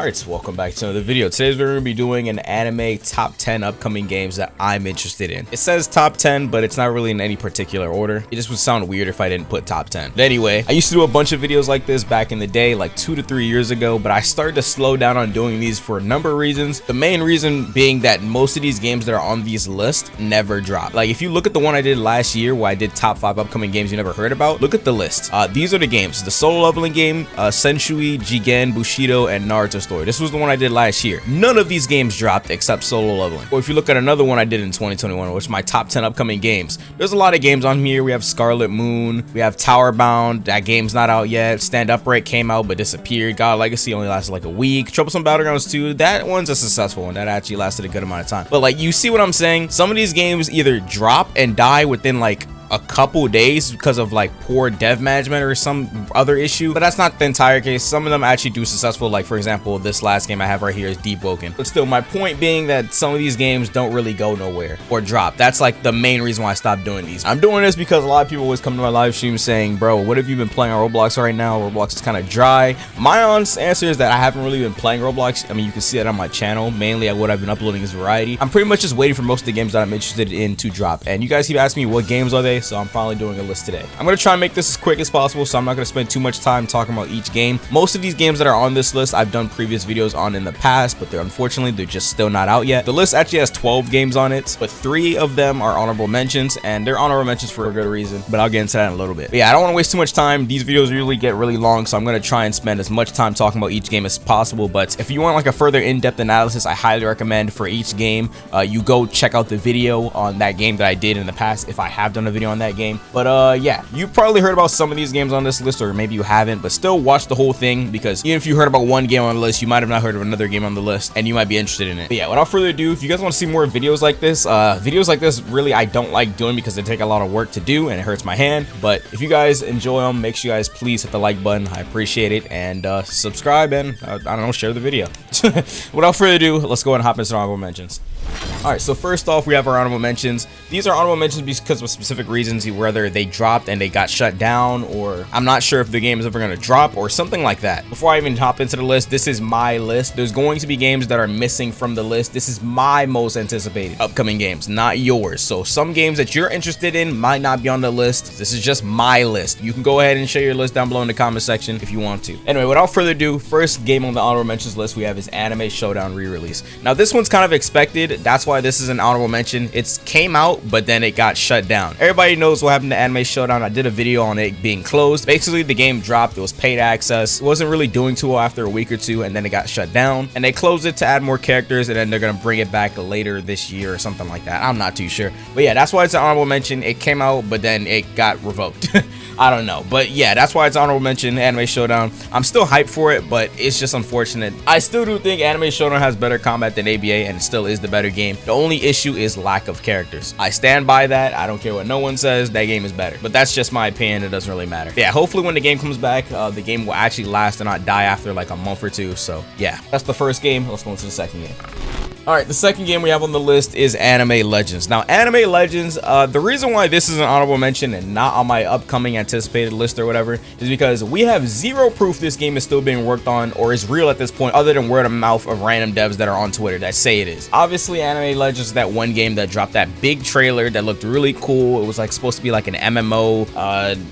Alright, so welcome back to another video. Today we're going to be doing an anime top 10 upcoming games that I'm interested in. It says top 10, but it's not really in any particular order. It just would sound weird if I didn't put top 10. But anyway, I used to do a bunch of videos like this back in the day, like 2 to 3 years ago, but I started to slow down on doing these for a number of reasons. The main reason being that most of these games that are on these lists never drop. Like if you look at the one I did last year where I did top 5 upcoming games you never heard about, look at the list. These are the games: the solo leveling game, Senshui, Jigen, Bushido, and Naruto Story. This was the one I did last year. None of these games dropped except solo leveling. Or if you look at another one I did in 2021, which is my top 10 upcoming games, there's a lot of games on here. We have Scarlet Moon, we have Tower Bound, that game's not out yet. Stand Upright came out but disappeared. God Legacy only lasted like a week. Troublesome Battlegrounds 2, that one's a successful one. That actually lasted a good amount of time. But like, you see what I'm saying? Some of these games either drop and die within like a couple days because of like poor dev management or some other issue, but that's not the entire case. Some of them actually do successful, like for example this last game I have right here is Deep Woken. But still, my point being that some of these games don't really go nowhere or drop. That's like the main reason why I stopped doing these. I'm doing this because a lot of people always come to my live stream saying, bro, what have you been playing on Roblox right now? Roblox is kind of dry. My honest answer is that I haven't really been playing Roblox. I mean, you can see that on my channel. Mainly what I've been uploading is variety. I'm pretty much just waiting for most of the games that I'm interested in to drop, and you guys keep asking me what games are they, so I'm finally doing a list today. I'm going to try and make this as quick as possible, so I'm not going to spend too much time talking about each game. Most of these games that are on this list I've done previous videos on in the past, but unfortunately they're just still not out yet. The list actually has 12 games on it, but 3 of them are honorable mentions, and they're honorable mentions for a good reason, but I'll get into that in a little bit. But yeah, I don't want to waste too much time. These videos usually get really long, so I'm going to try and spend as much time talking about each game as possible. But if you want like a further in-depth analysis, I highly recommend for each game you go check out the video on that game that I did in the past, if I have done a video on that game. But yeah, you probably heard about some of these games on this list, or maybe you haven't, but still watch the whole thing, because even if you heard about one game on the list, you might have not heard of another game on the list, and you might be interested in it. But yeah, without further ado, if you guys want to see more videos like this really I don't like doing because they take a lot of work to do and it hurts my hand. But if you guys enjoy them, make sure you guys please hit the like button. I appreciate it, and subscribe, and I don't know, share the video. Without further ado, let's go ahead and hop into honorable mentions. Alright, so first off, we have our honorable mentions. These are honorable mentions because of specific reasons, whether they dropped and they got shut down, or I'm not sure if the game is ever going to drop or something like that. Before I even hop into the list, this is my list. There's going to be games that are missing from the list. This is my most anticipated upcoming games, not yours. So some games that you're interested in might not be on the list. This is just my list. You can go ahead and share your list down below in the comment section if you want to. Anyway, without further ado, first game on the honorable mentions list we have is Anime Showdown re-release. Now this one's kind of expected. That's why this is an honorable mention. It came out, but then it got shut down. Everybody knows what happened to Anime Showdown. I did a video on it being closed. Basically, the game dropped. It was paid access. It wasn't really doing too well after a week or two, and then it got shut down. And they closed it to add more characters, and then they're gonna bring it back later this year or something like that. I'm not too sure. But yeah, that's why it's an honorable mention. It came out, but then it got revoked. I don't know, but yeah, that's why it's honorable mention. Anime Showdown. I'm still hyped for it, but it's just unfortunate. I still do think Anime Showdown has better combat than ABA, and it still is the better game. The only issue is lack of characters. I stand by that. I don't care what no one says. That game is better, but that's just my opinion. It doesn't really matter. Yeah, hopefully when the game comes back, the game will actually last and not die after like a month or two. So yeah, that's the first game. Let's go into the second game. Alright, the second game we have on the list is Anime Legends. Now, Anime Legends, the reason why this is an honorable mention and not on my upcoming anticipated list or whatever is because we have zero proof this game is still being worked on or is real at this point, other than word of mouth of random devs that are on Twitter that say it is. Obviously, Anime Legends is that one game that dropped that big trailer that looked really cool. It was like supposed to be like an MMO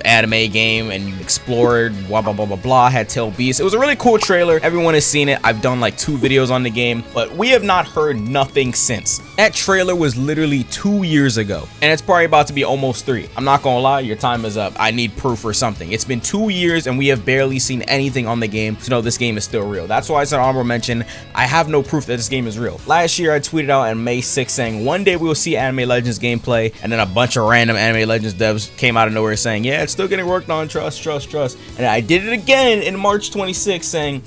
anime game, and you explored blah blah blah blah blah, had tail beasts. It was a really cool trailer. Everyone has seen it. I've done like 2 videos on the game, but we have not heard nothing since. That trailer was literally 2 years ago, and it's probably about to be almost 3. I'm not gonna lie, your time is up. I need proof or something. It's been 2 years and we have barely seen anything on the game to know this game is still real. That's why it's an honorable mention. I have no proof that this game is real. Last year I tweeted out on May 6th saying one day we will see Anime Legends gameplay, and then a bunch of random Anime Legends devs came out of nowhere saying, yeah, it's still getting worked on, trust. And I did it again in March 26th saying,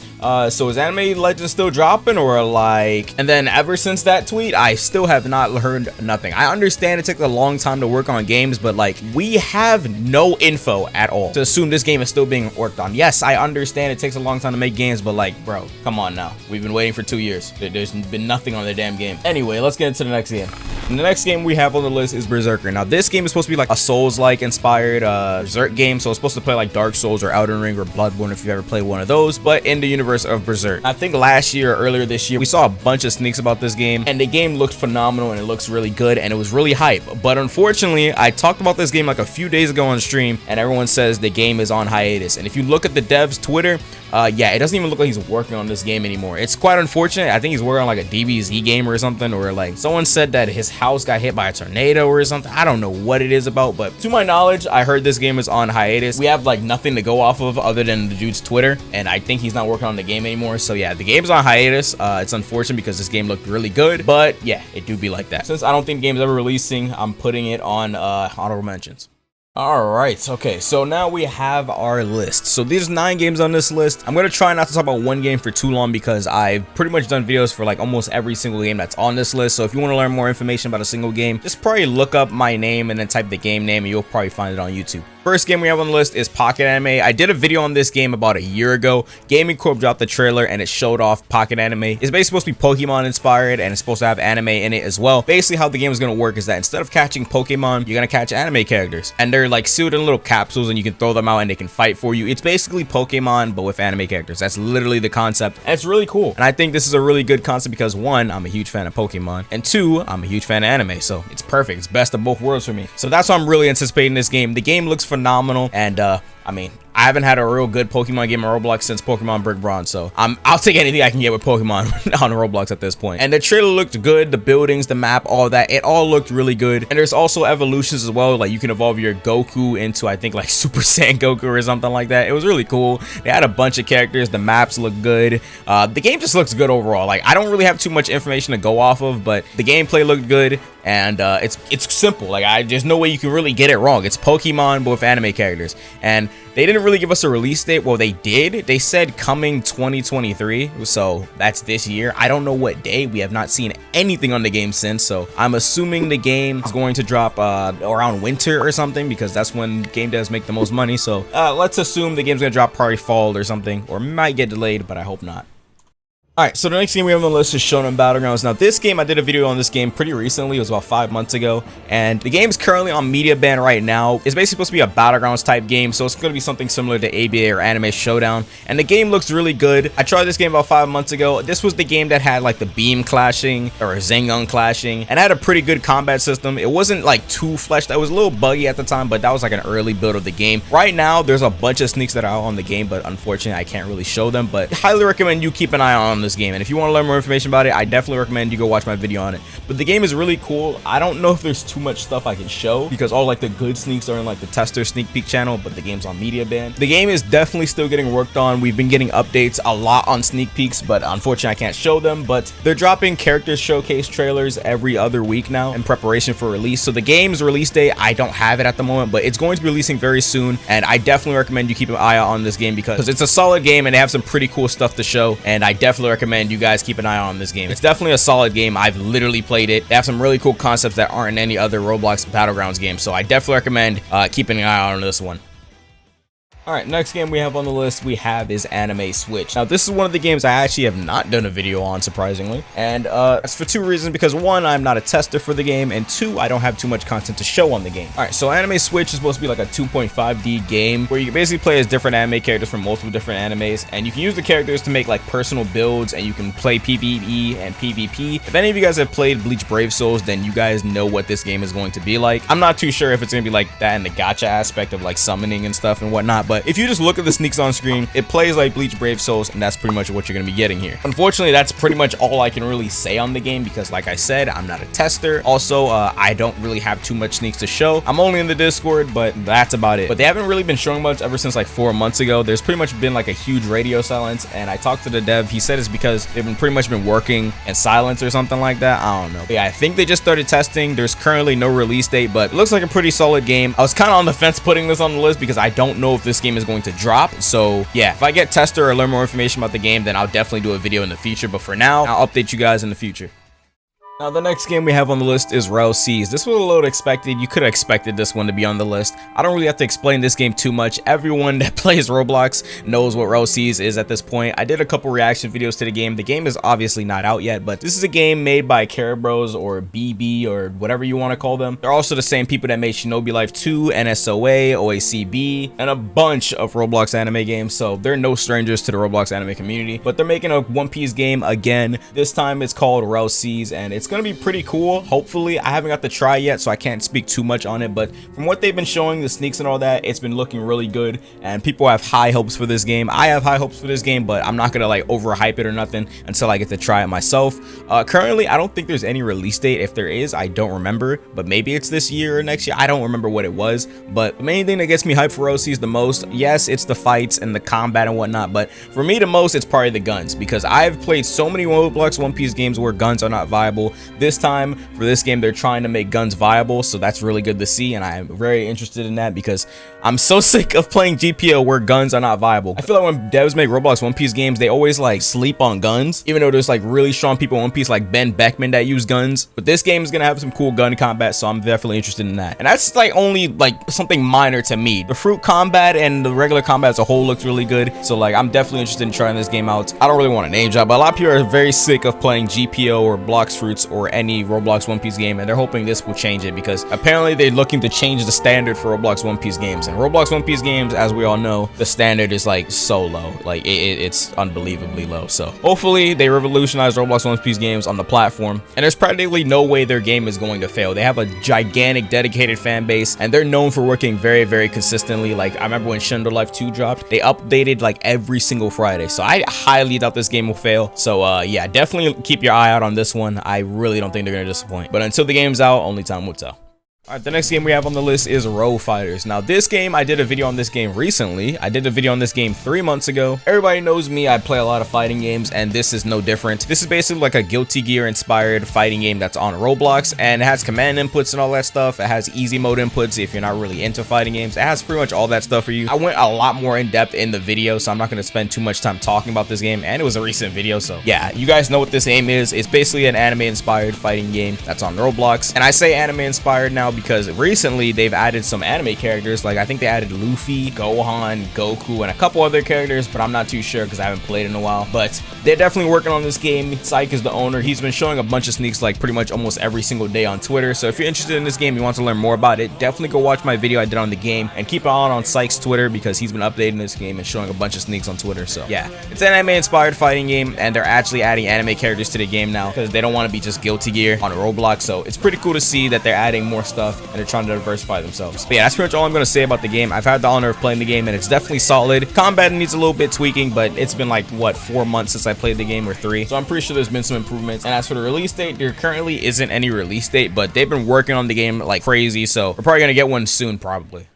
so is Anime Legends still dropping, or like, and then ever since that tweet, I still have not heard nothing. I understand it took a long time to work on games, but like, we have no info at all to assume this game is still being worked on. Yes, I understand it takes a long time to make games, but like, bro, come on now. We've been waiting for 2 years. There's been nothing on the damn game. Anyway, let's get into the next game. And the next game we have on the list is Berserker. Now this game is supposed to be like a Souls-like inspired Berserk game, so it's supposed to play like Dark Souls or Elden Ring or Bloodborne if you've ever played one of those, but in the universe of Berserk. I think last year or earlier this year we saw a bunch of sneaks about this game, and the game looked phenomenal and it looks really good and it was really hype. But unfortunately, I talked about this game like a few days ago on stream and everyone says the game is on hiatus. And if you look at the dev's Twitter, yeah, it doesn't even look like he's working on this game anymore. It's quite unfortunate. I think he's working on like a DBZ game or something, or like someone said that his house got hit by a tornado or something. I don't know what it is about, but to my knowledge, I heard this game is on hiatus. We have like nothing to go off of other than the dude's Twitter, and I think he's not working on the game anymore. So yeah, the game's on hiatus. It's unfortunate because this game looked really good, but yeah, it do be like that. Since I don't think the game's ever releasing, I'm putting it on honorable mentions. Alright, okay, so now we have our list. So there's 9 games on this list. I'm gonna try not to talk about one game for too long because I've pretty much done videos for like almost every single game that's on this list. So if you want to learn more information about a single game, just probably look up my name and then type the game name and you'll probably find it on YouTube. First game we have on the list is Pocket Anime. I did a video on this game about a year ago. Gaming Corp dropped the trailer and it showed off Pocket Anime. It's basically supposed to be Pokemon inspired and it's supposed to have anime in it as well. Basically how the game is going to work is that instead of catching Pokemon, you're going to catch anime characters. And they're like sealed in little capsules and you can throw them out and they can fight for you. It's basically Pokemon but with anime characters. That's literally the concept. And it's really cool. And I think this is a really good concept because 1, I'm a huge fan of Pokemon. And 2, I'm a huge fan of anime. So it's perfect. It's best of both worlds for me. So that's why I'm really anticipating this game. The game looks phenomenal. And I mean, I haven't had a real good Pokemon game on Roblox since Pokemon Brick Bronze, so I'll take anything I can get with Pokemon on Roblox at this point. And the trailer looked good, the buildings, the map, all that, it all looked really good. And there's also evolutions as well, like you can evolve your Goku into I think like Super Saiyan Goku or something like that. It was really cool. They had a bunch of characters, the maps look good. The game just looks good overall. Like I don't really have too much information to go off of, but the gameplay looked good. And it's simple. Like there's no way you can really get it wrong. It's Pokemon but with anime characters. And they didn't really give us a release date. Well, they did. They said coming 2023. So that's this year. I don't know what day. We have not seen anything on the game since. So I'm assuming the game is going to drop around winter or something because that's when game devs make the most money. So let's assume the game's gonna drop probably fall or something, or might get delayed, but I hope not. Alright, so the next game we have on the list is Shonen Battlegrounds. Now this game, I did a video on this game pretty recently. It was about 5 months ago. And the game is currently on media ban right now. It's basically supposed to be a Battlegrounds type game. So it's going to be something similar to ABA or Anime Showdown. And the game looks really good. I tried this game about 5 months ago. This was the game that had like the beam clashing or Zengun clashing. And had a pretty good combat system. It wasn't like too fleshed. It was a little buggy at the time, but that was like an early build of the game. Right now, there's a bunch of sneaks that are out on the game, but unfortunately, I can't really show them. But I highly recommend you keep an eye on this game, and if you want to learn more information about it, I definitely recommend you go watch my video on it. But the game is really cool. I don't know if there's too much stuff I can show because all like the good sneaks are in like the tester sneak peek channel, but the game's on media ban. The game is definitely still getting worked on. We've been getting updates a lot on sneak peeks, but unfortunately I can't show them. But they're dropping characters showcase trailers every other week now in preparation for release. So the game's release date, I don't have it at the moment, but it's going to be releasing very soon, and I definitely recommend you keep an eye out on this game because it's a solid game and they have some pretty cool stuff to show, and I definitely recommend you guys keep an eye on this game. It's definitely a solid game. I've literally played it. They have some really cool concepts that aren't in any other Roblox Battlegrounds game, so I definitely recommend keeping an eye out on this one. Alright, next game we have on the list is Anime Switch. Now, this is one of the games I actually have not done a video on, surprisingly. And it's for 2 reasons, because 1, I'm not a tester for the game, and 2, I don't have too much content to show on the game. Alright, so Anime Switch is supposed to be like a 2.5D game, where you can basically play as different anime characters from multiple different animes, and you can use the characters to make like personal builds, and you can play PvE and PvP. If any of you guys have played Bleach Brave Souls, then you guys know what this game is going to be like. I'm not too sure if it's going to be like that in the gacha aspect of like summoning and stuff and whatnot, but if you just look at the sneaks on screen, it plays like Bleach Brave Souls, and that's pretty much what you're going to be getting here. Unfortunately, that's pretty much all I can really say on the game because, like I said, I'm not a tester. Also, I don't really have too much sneaks to show. I'm only in the Discord, but that's about it. But they haven't really been showing much ever since like 4 months ago. There's pretty much been like a huge radio silence, and I talked to the dev. He said it's because they've pretty much been working in silence or something like that. I don't know. But yeah, I think they just started testing. There's currently no release date, but it looks like a pretty solid game. I was kind of on the fence putting this on the list because I don't know if this game is going to drop. So yeah, if I get tester or learn more information about the game, then I'll definitely do a video in the future. But for now, I'll update you guys in the future. Now, the next game we have on the list is Row Seas. This was a little expected. You could have expected this one to be on the list. I don't really have to explain this game too much. Everyone that plays Roblox knows what Row Seas is at this point. I did a couple reaction videos to the game. The game is obviously not out yet, but this is a game made by Caribros or BB or whatever you want to call them. They're also the same people that made Shinobi Life 2, NSOA, OACB, and a bunch of Roblox anime games, so they're no strangers to the Roblox anime community. But they're making a One Piece game again. This time it's called Row Seas, and it's gonna be pretty cool. Hopefully, I haven't got to try yet, so I can't speak too much on it, but from what they've been showing, the sneaks and all that, it's been looking really good, and people have high hopes for this game. I have high hopes for this game, but I'm not gonna like overhype it or nothing until I get to try it myself. Currently, I don't think there's any release date. If there is, I don't remember, but maybe it's this year or next year. I don't remember what it was, but the main thing that gets me hyped for Row Seas the most, yes, it's the fights and the combat and whatnot, but for me the most, it's probably the guns, because I've played so many Roblox One Piece games where guns are not viable. This time for this game, they're trying to make guns viable, so that's really good to see, and I'm very interested in that because I'm so sick of playing GPO where guns are not viable. I feel like when devs make Roblox One Piece games, they always like sleep on guns, even though there's like really strong people in One Piece like Ben Beckman that use guns. But this game is gonna have some cool gun combat, so I'm definitely interested in that. And that's like only like something minor to me. The fruit combat and the regular combat as a whole looks really good, so like I'm definitely interested in trying this game out. I don't really want to name drop, but a lot of people are very sick of playing GPO or Blocks Fruits or any Roblox One Piece game, and they're hoping this will change it because apparently they're looking to change the standard for Roblox One Piece games. And Roblox One Piece games, as we all know, the standard is like so low, like it's unbelievably low. So hopefully they revolutionize Roblox One Piece games on the platform, and there's practically no way their game is going to fail. They have a gigantic dedicated fan base, and they're known for working very consistently. Like I remember when Shinobi Life 2 dropped, they updated like every single Friday, so I highly doubt this game will fail. So yeah, definitely keep your eye out on this one. I really don't think they're gonna disappoint, but until the game's out, only time will tell. Alright, the next game we have on the list is Row Fighters. Now this game, I did a video on this game recently. I did a video on this game 3 months ago. Everybody knows me, I play a lot of fighting games, and this is no different. This is basically like a Guilty Gear inspired fighting game that's on Roblox, and it has command inputs and all that stuff. It has easy mode inputs if you're not really into fighting games. It has pretty much all that stuff for you. I went a lot more in depth in the video, so I'm not going to spend too much time talking about this game, and it was a recent video, so yeah, you guys know what this game is. It's basically an anime inspired fighting game that's on Roblox, and I say anime inspired now because recently they've added some anime characters. Like I think they added Luffy, Gohan, Goku, and a couple other characters, but I'm not too sure because I haven't played in a while. But they're definitely working on this game. Syke is the owner. He's been showing a bunch of sneaks like pretty much almost every single day on Twitter. So if you're interested in this game, you want to learn more about it, definitely go watch my video I did on the game, and keep an eye on Syke's Twitter because he's been updating this game and showing a bunch of sneaks on Twitter. So yeah, it's an anime inspired fighting game, and they're actually adding anime characters to the game now because they don't want to be just Guilty Gear on Roblox. So it's pretty cool to see that they're adding more stuff and they're trying to diversify themselves. But yeah, that's pretty much all I'm going to say about the game. I've had the honor of playing the game, and it's definitely solid. Combat needs a little bit tweaking, but it's been like what, 4 months since I played the game, or 3, so I'm pretty sure there's been some improvements. And as for the release date, there currently isn't any release date, but they've been working on the game like crazy, so we're probably going to get one soon probably.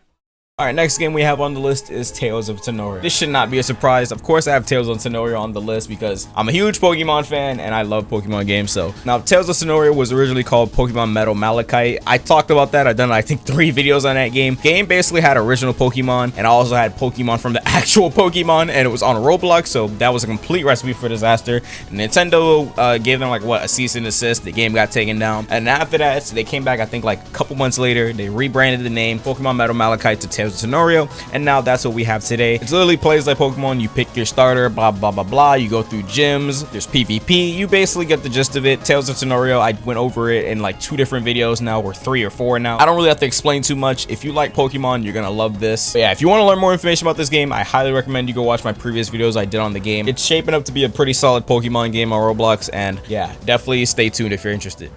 Alright, next game we have on the list is Tales of Tenorio. This should not be a surprise. Of course I have Tales of Tenorio on the list because I'm a huge Pokemon fan and I love Pokemon games. So now Tales of Tenorio was originally called Pokemon Metal Malachite. I talked about that. I've done I think 3 videos on that game. Game basically had original Pokemon, and I also had Pokemon from the actual Pokemon, and it was on Roblox, so that was a complete recipe for disaster. Nintendo gave them like what, a cease and desist. The game got taken down, and after that they came back I think like a couple months later. They rebranded the name Pokemon Metal Malachite to Tales of Tenorio, and now that's what we have today. It's literally plays like Pokemon. You pick your starter, blah blah blah blah, you go through gyms, there's PvP, you basically get the gist of it. Tales of Tenorio, I went over it in like 2 different videos now, or 3 or 4 now. I don't really have to explain too much. If you like Pokemon, you're gonna love this. But yeah, if you want to learn more information about this game, I highly recommend you go watch my previous videos I did on the game. It's shaping up to be a pretty solid Pokemon game on Roblox, and yeah, definitely stay tuned if you're interested.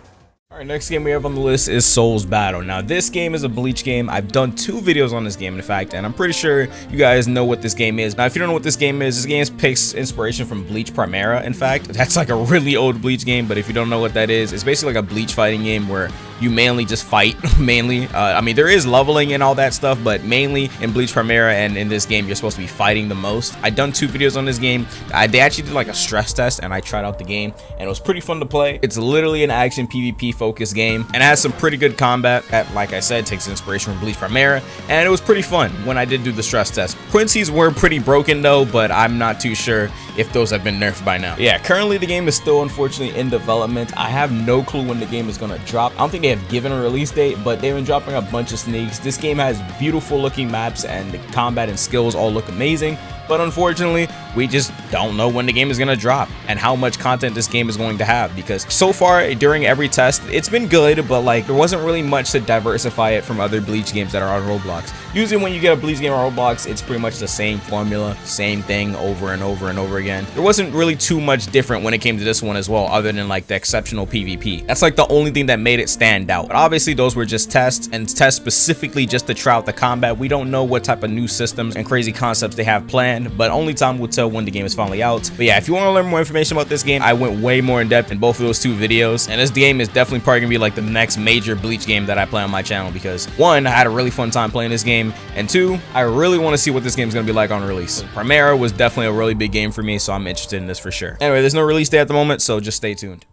Alright, next game we have on the list is Souls Battle. Now this game is a Bleach game. I've done 2 videos on this game in fact, and I'm pretty sure you guys know what this game is. Now if you don't know what this game is, this game takes inspiration from Bleach Primera. In fact, that's like a really old Bleach game, but if you don't know what that is, it's basically like a Bleach fighting game where you mainly just fight. Mainly, I mean there is leveling and all that stuff, but mainly in Bleach Primera and in this game you're supposed to be fighting the most. I've done 2 videos on this game. They actually did like a stress test, and I tried out the game, and it was pretty fun to play. It's literally an action PvP focused game, and it has some pretty good combat that, like I said, takes inspiration from Bleach Primera, and it was pretty fun when I did do the stress test. Quincy's were pretty broken though, but I'm not too sure if those have been nerfed by now. Yeah, currently the game is still unfortunately in development. I have no clue when the game is gonna drop. I don't think they have given a release date, but they've been dropping a bunch of sneaks. This game has beautiful looking maps, and the combat and skills all look amazing. But unfortunately, we just don't know when the game is going to drop and how much content this game is going to have, because so far during every test, it's been good, but like there wasn't really much to diversify it from other Bleach games that are on Roblox. Usually when you get a Bleach game on Roblox, it's pretty much the same formula, same thing over and over and over again. There wasn't really too much different when it came to this one as well, other than like the exceptional PvP. That's like the only thing that made it stand out. But obviously those were just tests, and tests specifically just to try out the combat. We don't know what type of new systems and crazy concepts they have planned, but only time will tell when the game is finally out. But yeah, if you want to learn more information about this game, I went way more in depth in both of those two videos, and this game is definitely probably gonna be like the next major Bleach game that I play on my channel, because one, I had a really fun time playing this game, and two, I really want to see what this game is gonna be like on release. Primera was definitely a really big game for me, so I'm interested in this for sure. Anyway, there's no release date at the moment, so just stay tuned.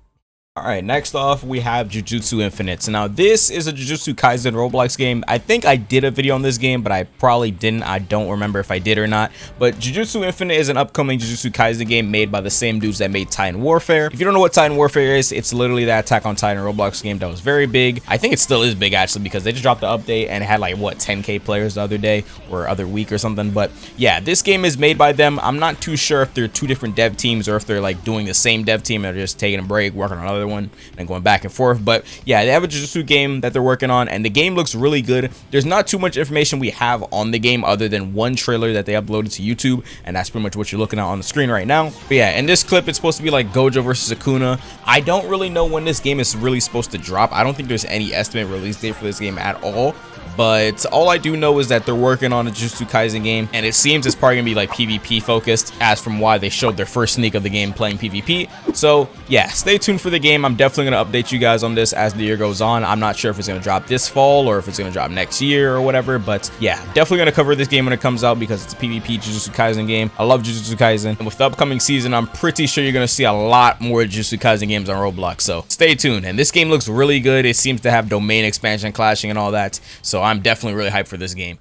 Alright, next off we have Jujutsu Infinite. So now this is a Jujutsu Kaisen Roblox game. I think I did a video on this game, but I probably didn't. I don't remember if I did or not. But Jujutsu Infinite is an upcoming Jujutsu Kaisen game made by the same dudes that made Titan Warfare. If you don't know what Titan Warfare is, it's literally that Attack on Titan Roblox game that was very big. I think it still is big actually, because they just dropped the update and it had like what, 10k players the other day or other week or something. But yeah, this game is made by them. I'm not too sure if they're two different dev teams or if they're like doing the same dev team and they're just taking a break, working on another one and going back and forth. But yeah, they have a Jujutsu game that they're working on, and the game looks really good. There's not too much information we have on the game other than one trailer that they uploaded to YouTube, and that's pretty much what you're looking at on the screen right now. But yeah, in this clip it's supposed to be like Gojo versus Akuna. I don't really know when this game is really supposed to drop. I don't think there's any estimate release date for this game at all. But all I do know is that they're working on a Jujutsu Kaisen game, and it seems it's probably gonna be like PvP focused, as from why they showed their first sneak of the game playing PvP. So yeah, stay tuned for the game. I'm definitely gonna update you guys on this as the year goes on. I'm not sure if it's gonna drop this fall or if it's gonna drop next year or whatever, but yeah, definitely gonna cover this game when it comes out because it's a PvP Jujutsu Kaisen game. I love Jujutsu Kaisen, and with the upcoming season, I'm pretty sure you're gonna see a lot more Jujutsu Kaisen games on Roblox. So stay tuned. And this game looks really good. It seems to have domain expansion, clashing, and all that. So I'm definitely really hyped for this game.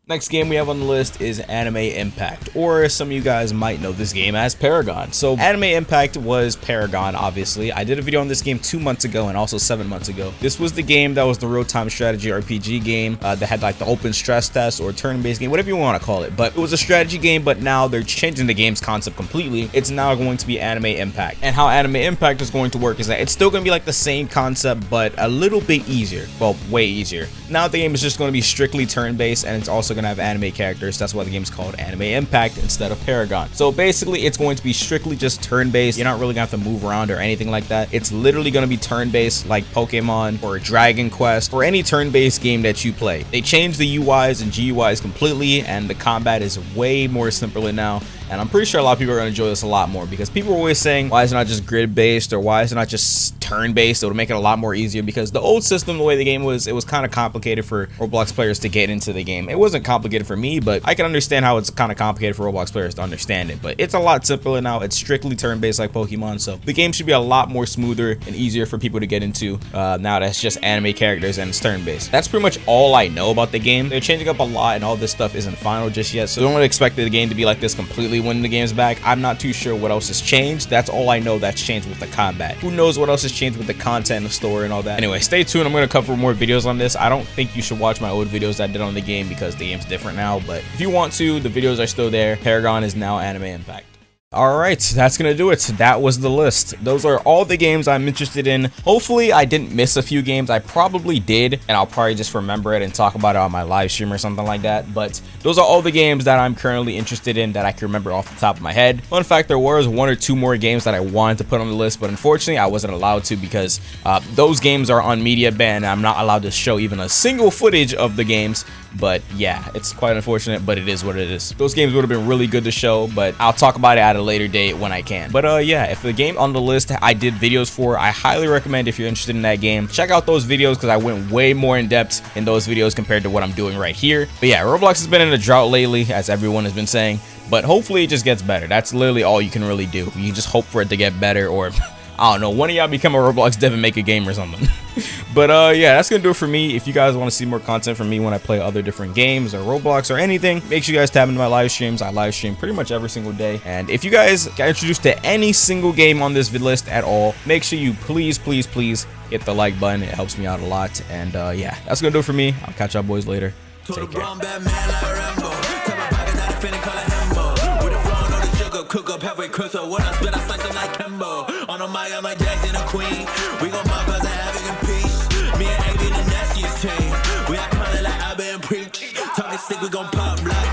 Next game we have on the list is Anime Impact, or some of you guys might know this game as Paragon. So Anime Impact was Paragon, obviously. I did a video on this game 2 months ago and also 7 months ago. This was the game that was the real-time strategy RPG game that had like the open stress test or turn-based game, whatever you want to call it. But it was a strategy game, but now they're changing the game's concept completely. It's now going to be Anime Impact. And how Anime Impact is going to work is that it's still going to be like the same concept, but a little bit easier. Well, way easier. Now the game is just going to be strictly turn-based, and it's also gonna have anime characters. That's why the game's called Anime Impact instead of Paragon. So basically it's going to be strictly just turn-based. You're not really gonna have to move around or anything like that. It's literally gonna be turn-based like Pokemon or Dragon Quest or any turn-based game that you play. They changed the UIs and GUIs completely, and the combat is way more simpler now. And I'm pretty sure a lot of people are going to enjoy this a lot more, because people are always saying, why is it not just grid-based, or why is it not just turn-based? It would make it a lot more easier, because the old system, the way the game was, it was kind of complicated for Roblox players to get into the game. It wasn't complicated for me, but I can understand how it's kind of complicated for Roblox players to understand it. But it's a lot simpler now. It's strictly turn-based like Pokemon, so the game should be a lot more smoother and easier for people to get into now that it's just anime characters and it's turn-based. That's pretty much all I know about the game. They're changing up a lot, and all this stuff isn't final just yet, so don't really expect the game to be like this completely when the game's back. I'm not too sure what else has changed. That's all I know that's changed with the combat. Who knows what else has changed with the content and the story and all that. Anyway, stay tuned. I'm going to cover more videos on this. I don't think you should watch my old videos that I did on the game because the game's different now, but if you want to, the videos are still there. Paragon is now Anime Impact. Alright, that's gonna do it. That was the list. Those are all the games I'm interested in. Hopefully I didn't miss a few games. I probably did, and I'll probably just remember it and talk about it on my live stream or something like that. But those are all the games that I'm currently interested in that I can remember off the top of my head. Fun fact, there was 1 or 2 more games that I wanted to put on the list, but unfortunately I wasn't allowed to, because those games are on media ban and I'm not allowed to show even a single footage of the games. But yeah, it's quite unfortunate, but it is what it is. Those games would have been really good to show, but I'll talk about it at a later date when I can. But yeah, if the game on the list I did videos for, I highly recommend, if you're interested in that game, check out those videos, because I went way more in depth in those videos compared to what I'm doing right here. But yeah, Roblox has been in a drought lately, as everyone has been saying, but hopefully it just gets better. That's literally all you can really do. You just hope for it to get better, or I don't know, one of y'all become a Roblox dev and make a game or something. But yeah, that's gonna do it for me. If you guys want to see more content from me when I play other different games or Roblox or anything, make sure you guys tap into my live streams. I live stream pretty much every single day. And if you guys got introduced to any single game on this vid list at all, make sure you please hit the like button. It helps me out a lot. And yeah, that's gonna do it for me. I'll catch y'all boys later. Take care. Cook up halfway crystal. When I spit, I slice them like Kimbo. On a mic, I'm like Jackson and Queen. We gon' mob cause I have it in peace. Me and AB the nastiest team. We are kinda like I've been preach. Talking sick, we gon' pop like